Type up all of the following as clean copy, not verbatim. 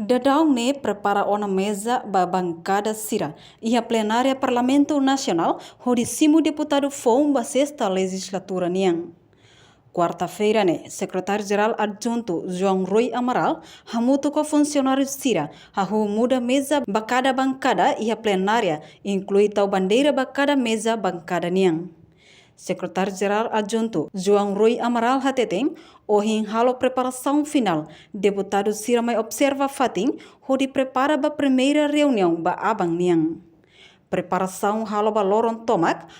Dadaune prepara ona mesa ba bancada Sira e a plenária Parlamento Nacional rodicimu deputado FOM ba sexta legislatura niang. Quarta-feira, secretário-geral adjunto João Rui Amaral hamuto com funcionários Sira muda mesa ba cada bancada e a plenária inclui tal bandeira ba cada mesa bancada niang. Secretário-geral adjunto João Rui Amaral Hateteng, ohin halo preparação final, deputado Sira mai observa fatin, hodi prepara ba primeira reunião ba abang niang. Preparação halo ba loron tomak,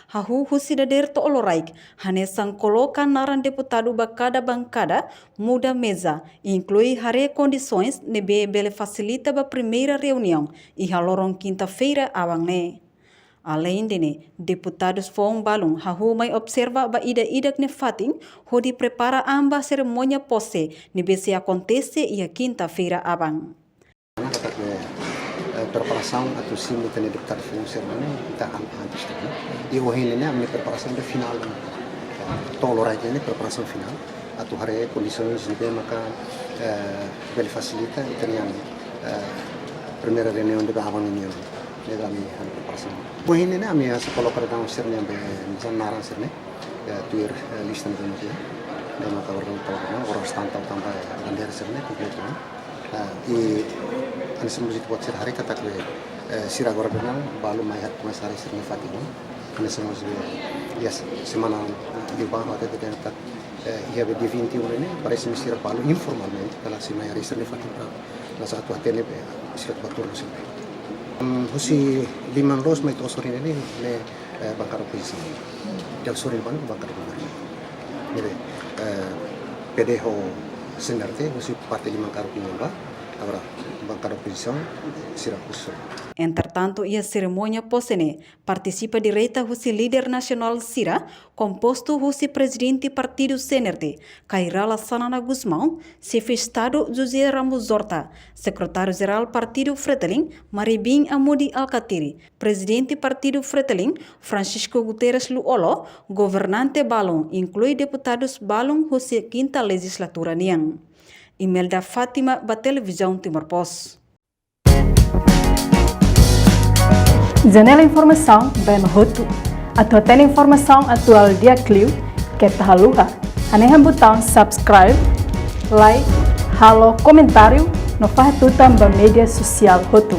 husidader to oloraik, hanesang coloca naran deputado ba cada bancada, muda mesa, inclui hare condições nebe bele facilita ba primeira reunião, e haloron quinta-feira abang ne. Além de deputados FOM balung mai observa ba ida-idak ne fatin, hodi prepara amba cerimônia posse, nebe se acontece e a quinta-feira abang. Preparação atau sim de deputado FOM cerimônia kita antes tadi. E hoje ini a minha preparação de final. Toloraj ini preparação final. Atau hari condições nebe maka bele facilita italian primeira reunião de abang ini. Kami preparação. Hoje ini a minha se coloca dalam sernya be naran sernya tuir listan de dia. Dan maka orang stantau tambah bandeira sernya completo. E ani semua buat sir hari kata gue sira agora benang balu mayat masari sernya fatimo. Ani semua ya semana di bawah ada dengan tak ia be 21 ini parece sira balu informalmente pela semana hari sernya fatimo. Na satu atene be sira batur sempre. Husi liman ros mai tosorin ini le bancaro oposição. Del sorin ban bancaro governo. Nebe PDO senarte husi parte liman caro pinamba. Agora bancaro oposição será curso. Entretanto, a cerimônia possene participa direita o líder nacional Sira, composto o presidente partido CNRD, Kairala Sanana Guzmão, chefe Estado José Ramos Horta, secretário-geral partido Fretilin, Maribin Amudi Alcatiri, presidente partido Fretilin, Francisco Guterres Luolo, governante Balon, inclui deputados Balon o quinta legislatura niang. Imelda Fátima ba televisão Timor Post. Janela Informação bem Mahotu. A tua informação atual dia Clio, que tá haluha. Anehan botão subscribe, like, halo comentário, no faz tu também mídia social Hotu.